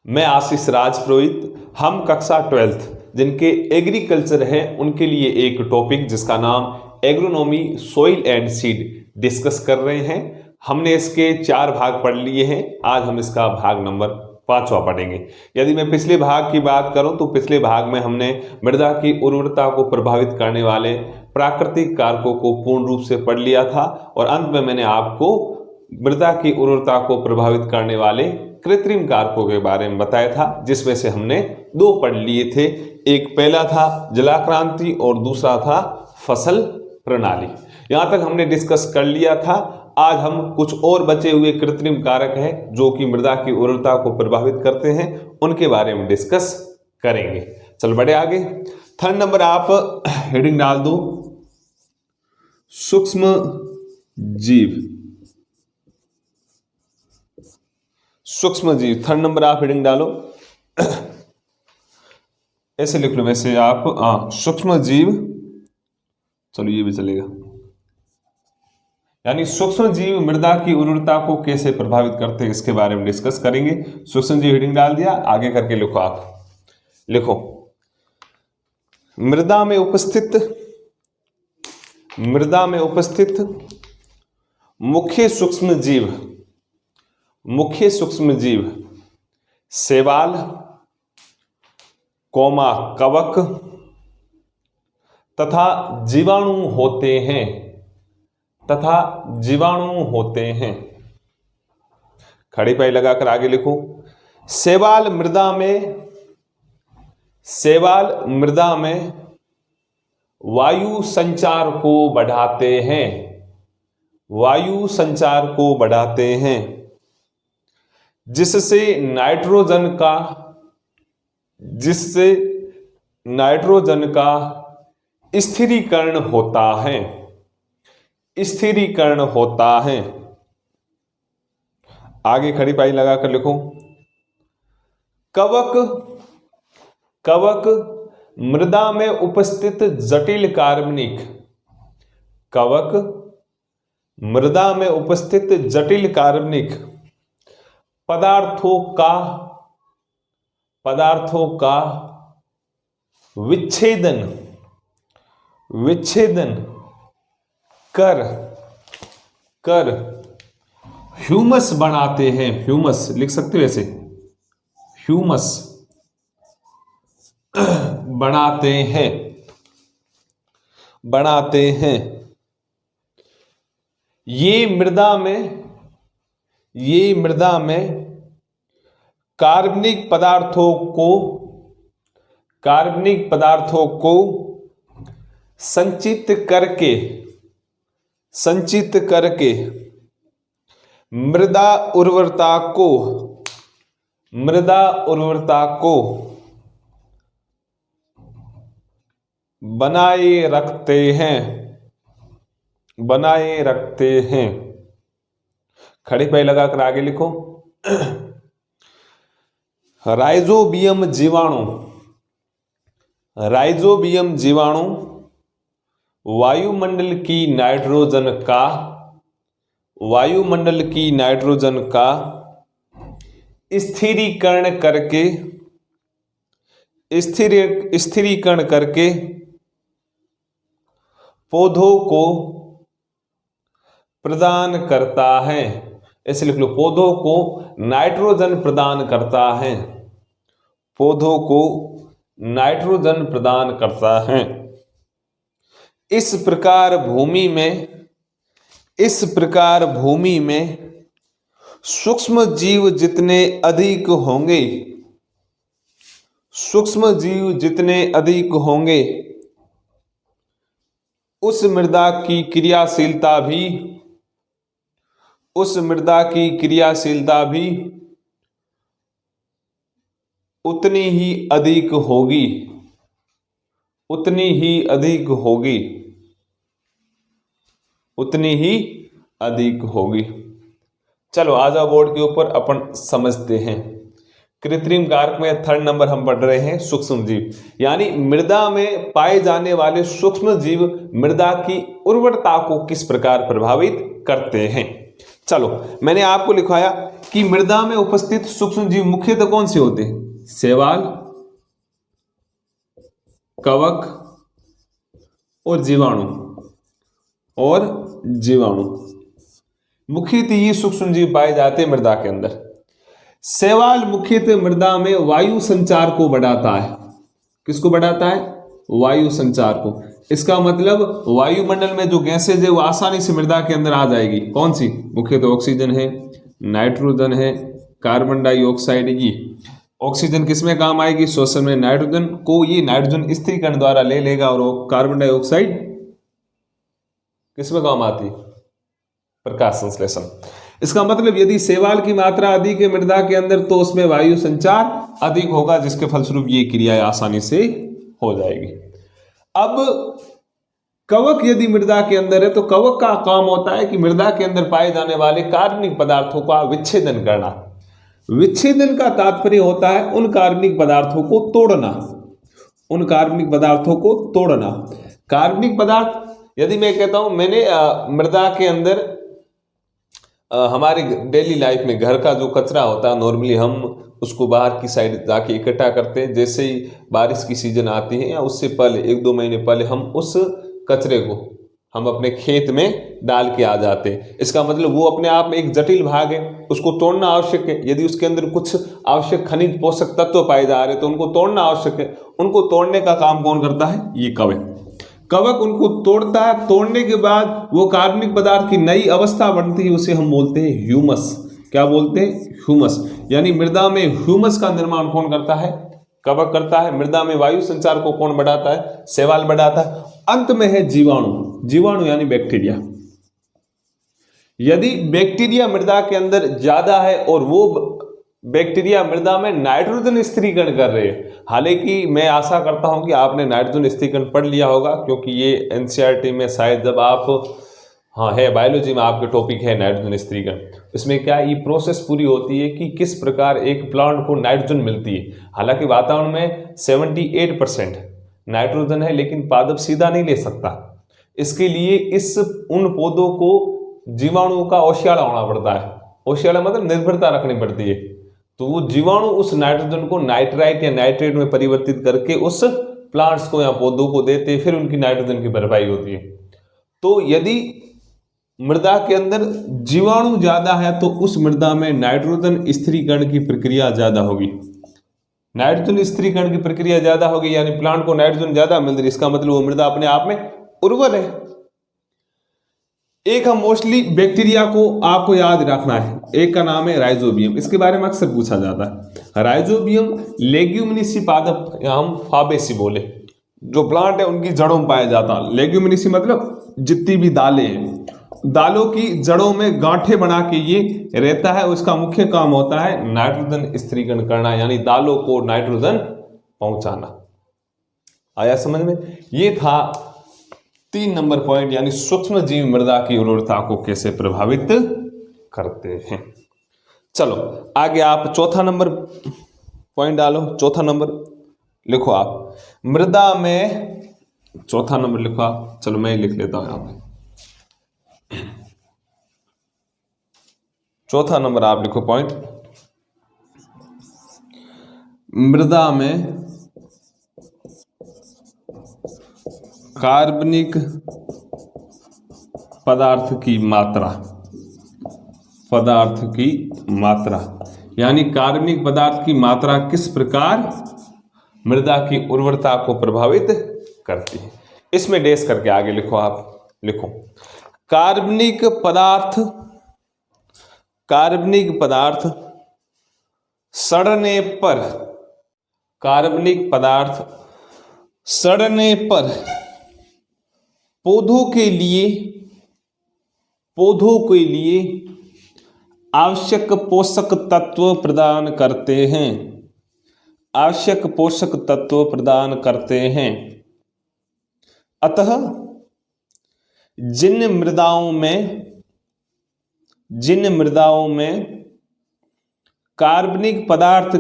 मैं आशीष राज पुरोहित। हम कक्षा 12th जिनके एग्रीकल्चर है उनके लिए एक टॉपिक जिसका नाम agronomy soil and seed discuss कर रहे हैं। हमने इसके 4 भाग पढ़ लिए हैं। आज हम इसका भाग नंबर 5वां पढ़ेंगे। यदि मैं पिछले भाग की बात करूं तो पिछले भाग में हमने मृदा की उर्वरता को प्रभावित करने वाले प्राकृतिक कारकों को पूर्ण रूप से पढ़ लिया था और अंत में मैंने आपको मृदा की उर्वरता को प्रभावित करने वाले कृत्रिम कारकों के बारे में बताया था, जिसमें से हमने 2 पढ़ लिए थे। एक पहला था जलाक्रांति और दूसरा था फसल प्रणाली। यहां तक हमने डिस्कस कर लिया था। आज हम कुछ और बचे हुए कृत्रिम कारक हैं जो कि मृदा की उर्वरता को प्रभावित करते हैं, उनके बारे में डिस्कस करेंगे। चल बढ़े आगे। 3rd नंबर आप हेडिंग डाल दो, सूक्ष्म जीव। सूक्ष्म जीव 3rd नंबर आप हेडिंग डालो, ऐसे लिख लो। वैसे आप सूक्ष्म जीव, चलो ये भी चलेगा। यानी सूक्ष्म जीव मृदा की उर्वरता को कैसे प्रभावित करते हैं इसके बारे में डिस्कस करेंगे। सूक्ष्म जीव हेडिंग डाल दिया, आगे करके लिखो। आप लिखो, मृदा में उपस्थित मुख्य सूक्ष्म जीव शैवाल, कवक तथा जीवाणु होते हैं। खड़ी पाई लगाकर आगे लिखो। शैवाल मृदा में वायु संचार को बढ़ाते हैं, जिससे नाइट्रोजन का स्थिरीकरण होता है। आगे खड़ी पाई लगाकर लिखो। कवक मृदा में उपस्थित जटिल कार्बनिक पदार्थों का विच्छेदन कर ह्यूमस बनाते हैं। ह्यूमस लिख सकते हो ऐसे, ह्यूमस बनाते हैं। ये मृदा में कार्बनिक पदार्थों को संचित करके मृदा उर्वरता को बनाए रखते हैं। खड़ी पाई लगाकर आगे लिखो। राइजोबियम जीवाणु वायुमंडल की नाइट्रोजन का स्थिरीकरण करके पौधों को प्रदान करता है। ऐसे लिख लो, पौधों को नाइट्रोजन प्रदान करता है। इस प्रकार भूमि में सूक्ष्म जीव जितने अधिक होंगे उस मृदा की क्रियाशीलता भी उतनी ही अधिक होगी। चलो आ जाओ बोर्ड के ऊपर, अपन समझते हैं। कृत्रिम कारक में 3rd नंबर हम पढ़ रहे हैं सूक्ष्म जीव, यानी मृदा में पाए जाने वाले सूक्ष्म जीव मृदा की उर्वरता को किस प्रकार प्रभावित करते हैं। चलो, मैंने आपको लिखवाया कि मृदा में उपस्थित सूक्ष्म जीव मुख्यतः कौन से होते हैं? शैवाल, कवक और जीवाणु मुख्यतः ये सूक्ष्म जीव पाए जाते हैं मृदा के अंदर। शैवाल मुख्यतः मृदा में वायु संचार को बढ़ाता है। किसको बढ़ाता है? वायु संचार को। इसका मतलब वायुमंडल में जो गैसेज है वो आसानी से मृदा के अंदर आ जाएगी। कौन सी? मुख्यतः ऑक्सीजन है, नाइट्रोजन है, कार्बन डाइऑक्साइड। ये ऑक्सीजन किसमें काम आएगी? श्वसन में। नाइट्रोजन को ये नाइट्रोजन स्थिरीकरण द्वारा ले लेगा और कार्बन डाइऑक्साइड किसमें काम आती है? प्रकाश संश्लेषण। इसका मतलब यदि शैवाल की मात्रा अधिक है मृदा के अंदर तो उसमें वायु संचार अधिक होगा, जिसके फलस्वरूप ये क्रियाएं आसानी से हो जाएगी। अब कवक यदि मृदा के अंदर है तो कवक का काम होता है कि मृदा के अंदर पाए जाने वाले कार्बनिक पदार्थों का विच्छेदन करना। विच्छेदन का तात्पर्य होता है उन कार्बनिक पदार्थों को तोड़ना। कार्बनिक पदार्थ यदि मैं कहता हूं मैंने मृदा के अंदर हमारे डेली लाइफ में घर का जो कचरा होता है नॉर्मली हम उसको बाहर की साइड जाके इकट्ठा करते हैं। जैसे ही बारिश की सीजन आती है या उससे पहले 1-2 महीने पहले हम उस कचरे को हम अपने खेत में डाल के आ जाते हैं। इसका मतलब वो अपने आप में एक जटिल भाग है, उसको तोड़ना आवश्यक है। यदि उसके अंदर कुछ आवश्यक खनिज पोषक तत्व पाए जा रहे हैं तो उनको तोड़ना आवश्यक है। उनको तोड़ने का काम कौन करता है? ये कवक उनको तोड़ता है। तोड़ने के बाद वो कार्बनिक पदार्थ की नई अवस्था बनती है, उसे हम बोलते हैं ह्यूमस। क्या बोलते हैं? ह्यूमस। यानी मृदा में ह्यूमस का निर्माण कौन करता है? कवक करता है। मृदा में वायु संचार को कौन बढ़ाता है? शैवाल बढ़ाता है। अंत में है जीवाणु यानी बैक्टीरिया। यदि बैक्टीरिया मृदा के अंदर ज्यादा है और वो बैक्टीरिया मृदा में नाइट्रोजन स्थिरीकरण कर रहे हैं, हालांकि मैं आशा करता हूं कि आपने नाइट्रोजन स्थिरीकरण पढ़ लिया होगा क्योंकि ये एनसीईआरटी में शायद जब आप बायोलॉजी में आपके टॉपिक है नाइट्रोजन स्थिरीकरण। इसमें क्या ये प्रोसेस पूरी होती है कि किस प्रकार एक प्लांट को नाइट्रोजन मिलती है। हालांकि वातावरण में 78% नाइट्रोजन है लेकिन पादप सीधा नहीं ले सकता। इसके लिए उन पौधों को जीवाणुओं का ओशियाला होना पड़ता है। ओशियाला मतलब निर्भरता रखनी पड़ती है। तो वो जीवाणु उस नाइट्रोजन को नाइट्राइट या नाइट्रेट में परिवर्तित करके उस प्लांट्स को या पौधों को देते, फिर उनकी नाइट्रोजन की भरपाई होती है। तो यदि मृदा के अंदर जीवाणु ज्यादा है तो उस मृदा में नाइट्रोजन स्थिरीकरण की प्रक्रिया ज्यादा होगी। नाइट्रोजन स्थिरीकरण की प्रक्रिया ज्यादा होगी यानी प्लांट को नाइट्रोजन ज्यादा मिल रही, इसका मतलब वो मृदा अपने आप में उर्वर है। एक हम मोस्टली बैक्टीरिया को आपको याद रखना है, एक का नाम है राइजोबियम। इसके बारे में अक्सर पूछा जाता है। राइजोबियम लेग्यूमिनेसी पादप या हम फाबेसी बोले जो प्लांट है उनकी जड़ों में पाया जाता है। लेग्यूमिनेसी मतलब जितनी भी दालें हैं, दालों की जड़ों में गांठें बना के ये रहता है। उसका मुख्य काम होता है नाइट्रोजन स्थिरीकरण करना यानी दालों को नाइट्रोजन पहुंचाना। आया समझ में? ये था 3 नंबर पॉइंट यानी सूक्ष्म जीव मृदा की उर्वरता को कैसे प्रभावित करते हैं। चलो आगे आप चौथा नंबर पॉइंट डालो। चौथा नंबर लिखो आप, मृदा में चौथा नंबर लिखो आप। चलो मैं लिख लेता हूं यहां पे। चौथा नंबर आप लिखो पॉइंट, मृदा में कार्बनिक पदार्थ की मात्रा यानी कार्बनिक पदार्थ की मात्रा किस प्रकार मृदा की उर्वरता को प्रभावित करती है। इसमें डैश करके आगे लिखो आप। लिखो कार्बनिक पदार्थ सड़ने पर पौधों के लिए आवश्यक पोषक तत्व प्रदान करते हैं। अतः जिन मृदाओं में कार्बनिक पदार्थ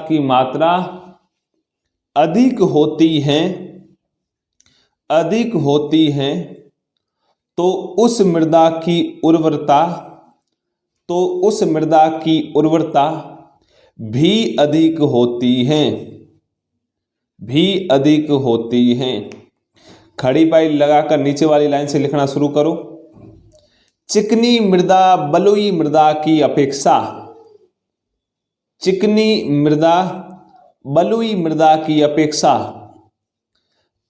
की मात्रा अधिक होती है तो उस मृदा की उर्वरता भी अधिक होती है। खड़ी पाई लगाकर नीचे वाली लाइन से लिखना शुरू करो। चिकनी मृदा बलुई मृदा की अपेक्षा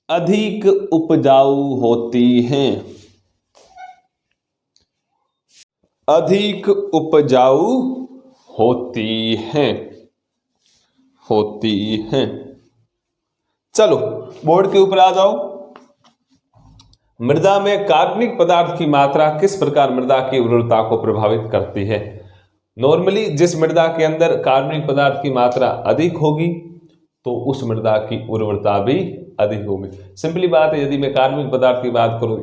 अधिक उपजाऊ होती हैं। चलो बोर्ड के ऊपर आ जाओ। मृदा में कार्बनिक पदार्थ की मात्रा किस प्रकार मृदा की उर्वरता को प्रभावित करती है? नॉर्मली जिस मृदा के अंदर कार्बनिक पदार्थ की मात्रा अधिक होगी तो उस मृदा की उर्वरता भी अधिक होगी। सिंपली बात है, यदि मैं कार्बनिक पदार्थ की बात करूं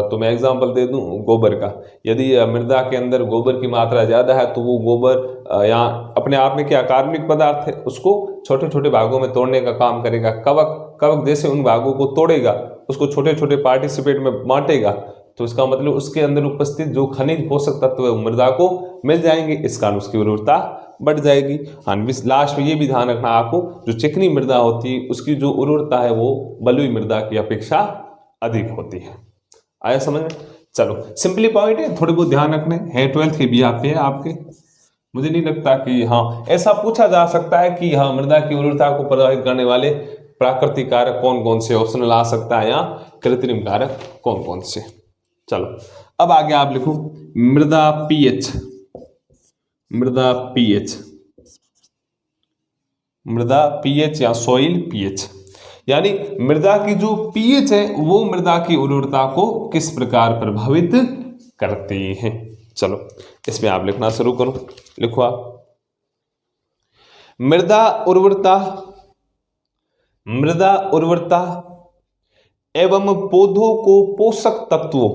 तो मैं एग्जांपल दे दूं गोबर का। यदि मृदा के अंदर गोबर की मात्रा ज़्यादा है तो वो गोबर यहाँ अपने आप में क्या कार्बनिक पदार्थ है, उसको छोटे छोटे भागों में तोड़ने का काम करेगा। कवक जैसे उन भागों को तोड़ेगा, उसको छोटे छोटे पार्टिसिपेट में बांटेगा, तो इसका मतलब उसके अंदर उपस्थित जो खनिज पोषक तत्व है मृदा को मिल जाएंगे, इस कारण उसकी उर्वरता बढ़ जाएगी। हाँ, लास्ट में ये भी ध्यान रखना आपको, जो चिकनी मृदा होती है उसकी जो उर्वरता है वो बलुई मृदा की अपेक्षा अधिक होती है। आया समझ में? चलो सिंपली पॉइंट है, थोड़े बहुत ध्यान रखने हैं। 12th के भी आते हैं आपके, मुझे नहीं लगता कि हाँ ऐसा पूछा जा सकता है कि हाँ मृदा की उर्वरता को प्रभावित करने वाले प्राकृतिक कारक कौन कौन से, ऑप्शनल आ सकता है, या कृत्रिम कारक कौन कौन से। चलो अब आगे आप लिखो मृदा पीएच या सॉइल पीएच, यानी मृदा की जो पीएच है वो मृदा की उर्वरता को किस प्रकार प्रभावित करती है। चलो इसमें आप लिखना शुरू करो। लिखो आप मृदा उर्वरता एवं पौधों को पोषक तत्वों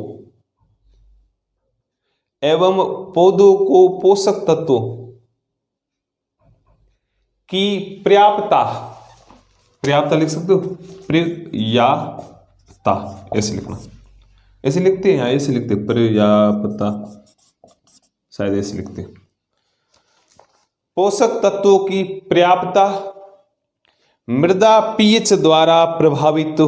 की पर्याप्तता लिख सकते हो, पर्याप्तता ऐसे लिखना, ऐसे लिखते हैं या ऐसे लिखते हैं, पर्याप्तता शायद ऐसे लिखते हैं। पोषक तत्वों की पर्याप्तता मृदा पीएच द्वारा प्रभावित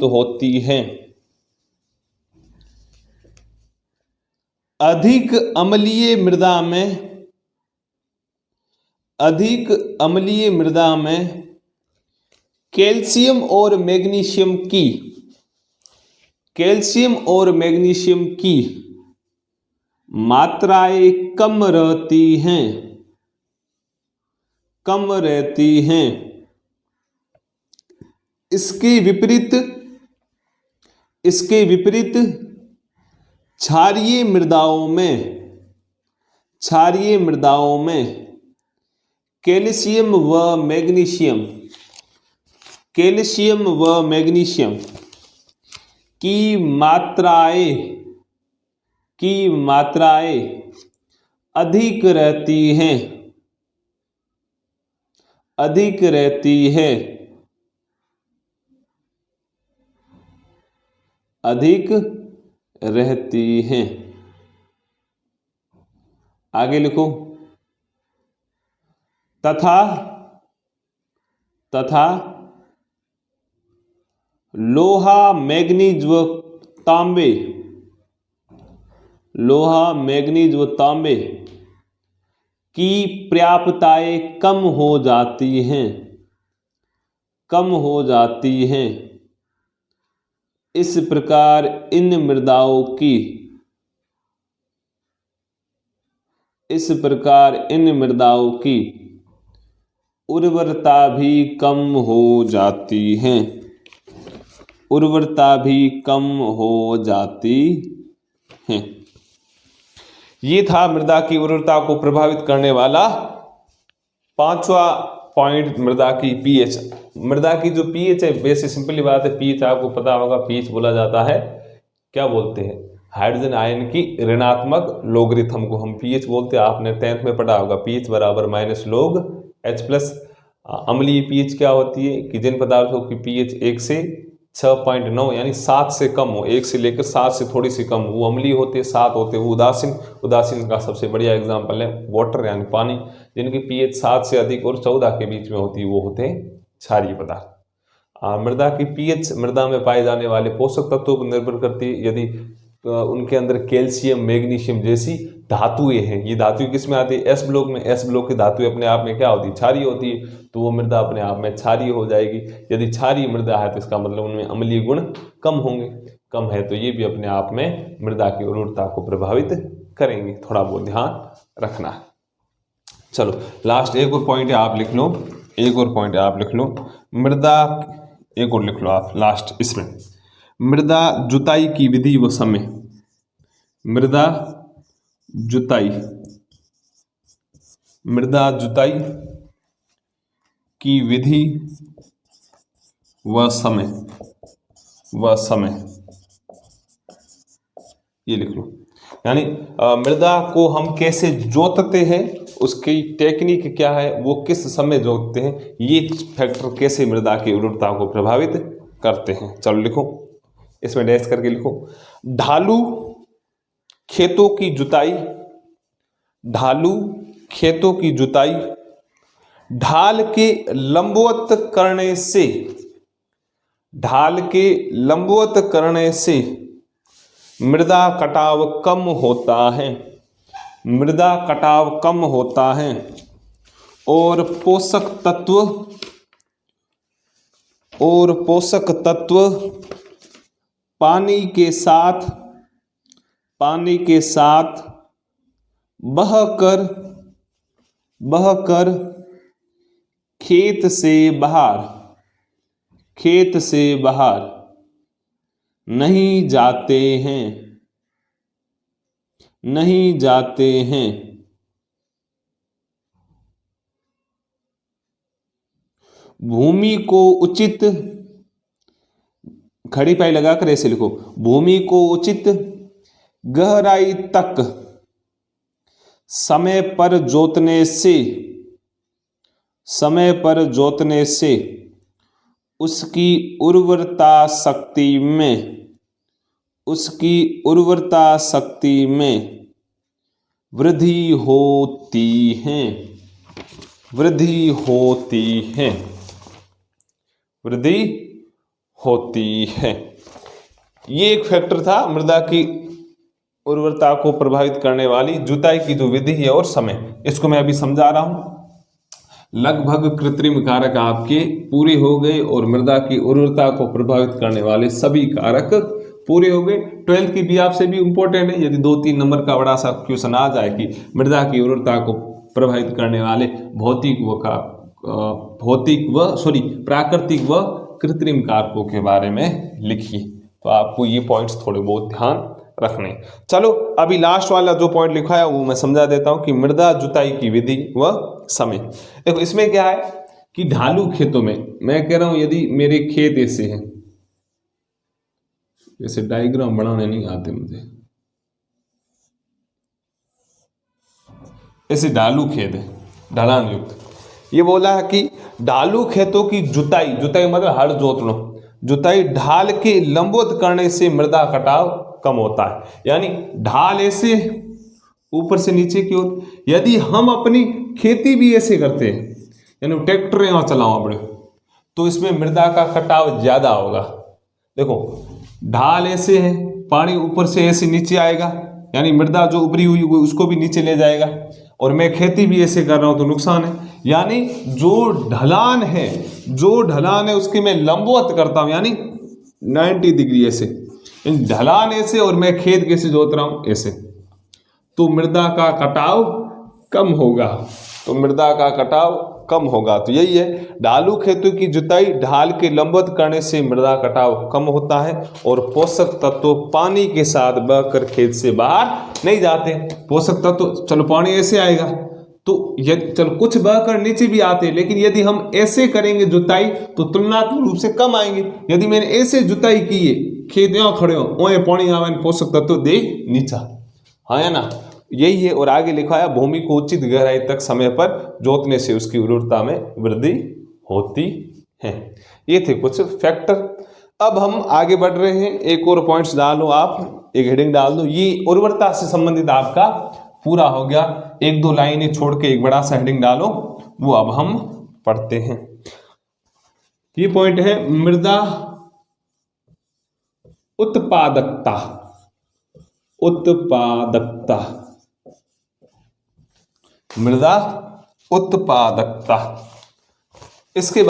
होती है। अधिक अम्लीय मृदा में कैल्शियम और मैग्नीशियम की मात्राएं कम रहती हैं। इसके विपरीत क्षारीय मृदाओं में कैल्शियम व मैग्नीशियम की मात्राएं अधिक रहती हैं। आगे लिखो तथा लोहा मैग्नीज व तांबे की पर्याप्तताएं कम हो जाती हैं। इस प्रकार इन मृदाओं की उर्वरता भी कम हो जाती है। ये था मृदा की उर्वरता को प्रभावित करने वाला 5वां पॉइंट, मृदा की पीएच। मृदा की जो पीएच है, वैसे सिंपली बात है, पीएच आपको पता होगा, पीएच बोला जाता है, क्या बोलते हैं, हाइड्रोजन आयन की ऋणात्मक लोगरिथम को हम पीएच बोलते हैं। आपने 10th में पढ़ा होगा, पीएच बराबर -log H+। अम्लीय पीएच क्या होती है कि जिन पदार्थों की पीएच 1 से 6.9 यानी 7 से कम हो, 1 से लेकर 7 से थोड़ी सी कम, वो अम्लीय होते हैं, 7 होते हैं वो उदासीन। उदासीन का सबसे बढ़िया एग्जाम्पल है वाटर यानी पानी, जिनकी पीएच 7 से अधिक और 14 के बीच में होती है, वो होते हैं क्षारीय पदार्थ। मृदा की पीएच मृदा में पाए जाने वाले पोषक तत्वों पर निर्भर करती है। यदि उनके अंदर कैल्शियम, मैग्नीशियम जैसी धातुएं हैं, ये धातुएं किस में आती है? एस ब्लॉक में। एस ब्लॉक की धातुएं अपने आप में क्या होती है? क्षारीय होती है, तो वो मृदा अपने आप में क्षारीय हो जाएगी। यदि क्षारीय मृदा है तो इसका मतलब उनमें अम्लीय गुण कम होंगे, कम है तो ये भी अपने आप में मृदा की उर्वरता को प्रभावित करेंगे, थोड़ा बहुत ध्यान रखना है। चलो लास्ट एक और पॉइंट है, आप लिख लो, एक और पॉइंट है आप लिख लो, मृदा, एक और लिख लो आप लास्ट इसमें, मृदा जुताई की विधि व समय। मृदा जुताई, मृदा जुताई की विधि व समय, व समय, ये लिख लो। यानी मृदा को हम कैसे जोतते हैं, उसकी टेक्निक क्या है, वो किस समय जोतते हैं, ये फैक्टर कैसे मृदा की उर्वरता को प्रभावित करते हैं। चलो लिखो, इसमें डैश करके लिखो, ढालू खेतों की जुताई, ढालू खेतों की जुताई ढाल के लंबवत करने से, ढाल के लंबवत करने से मृदा कटाव कम होता है, मृदा कटाव कम होता है और पोषक तत्व पानी के साथ बहकर खेत से बाहर नहीं जाते हैं। भूमि को उचित, खड़ी पाई लगाकर ऐसे लिखो, भूमि को उचित गहराई तक समय पर जोतने से उसकी उर्वरता शक्ति में वृद्धि होती है। ये एक फैक्टर था मृदा की उर्वरता को प्रभावित करने वाली जुताई की जो विधि है और समय, इसको मैं अभी समझा रहा हूं। लगभग कृत्रिम कारक आपके पूरे हो गए और मृदा की उर्वरता को प्रभावित करने वाले सभी कारक पूरे हो गए। 12th की भी आपसे भी इंपॉर्टेंट है, यदि 2-3 नंबर का बड़ा सा क्वेश्चन आ जाए कि मृदा की उर्वरता को प्रभावित करने वाले प्राकृतिक व कृत्रिम कारकों के बारे में लिखिए, तो आपको ये पॉइंट्स थोड़े बहुत ध्यान रखने। चलो अभी लास्ट वाला जो पॉइंट लिखा है वो मैं समझा देता हूं कि मृदा जुताई की विधि व समय। देखो इसमें क्या है कि ढालू खेतों में, मैं कह रहा हूं यदि मेरे खेत ऐसे हैं, जैसे डायग्राम बनाने नहीं आते मुझे, ऐसे ढालू खेत है, ढलान युक्त, ये बोला है कि ढालू खेतों की जुताई मतलब हर जोत लो, जुताई ढाल के लंबवत करने से मृदा कटाव कम होता है। यानी ढाल ऐसे ऊपर से नीचे की ओर, यदि हम अपनी खेती भी ऐसे करते हैं, यानी ट्रैक्टर यहाँ चलाओ अपने, तो इसमें मृदा का कटाव ज्यादा होगा। देखो ढाल ऐसे है, पानी ऊपर से ऐसे नीचे आएगा, यानी मृदा जो उभरी हुई उसको भी नीचे ले जाएगा, और मैं खेती भी ऐसे कर रहा हूं तो नुकसान है। यानी जो ढलान है उसके मैं लंबवत करता हूं, यानी 90 डिग्री ऐसे, ढलान ऐसे और मैं खेत कैसे जोत रहा हूं ऐसे, तो मृदा का कटाव कम होगा। तो यही है, ढालू खेतों की जुताई ढाल के लंबवत करने से मृदा कटाव कम होता है और पोषक तत्व पानी के साथ बहकर खेत से बाहर नहीं जाते। पोषक तत्व, चलो पानी ऐसे आएगा तो चलो कुछ बहकर नीचे भी आते हैं, लेकिन यदि हम ऐसे करेंगे जुताई तो तुलनात्मक रूप से कम आएंगे। यदि मैंने ऐसे जुताई की है, खेत यहाँ खड़े हो, ओए पानी आवे, पोषक तत्व दे नीचा, हाँ है ना, यही है। और आगे लिखा है भूमि को उचित गहराई तक समय पर जोतने से उसकी उर्वरता में वृद्धि होती है। ये थे कुछ फैक्टर। अब हम आगे बढ़ रहे हैं, एक और पॉइंट्स डालो, आप एक हेडिंग डाल दो। ये उर्वरता से संबंधित आपका पूरा हो गया। एक दो लाइनें छोड़ के एक बड़ा सा हेडिंग डालो, वो अब हम पढ़ते हैं। ये पॉइंट है मृदा उत्पादकता। उत्पादकता, मृदा उत्पादकता, इसके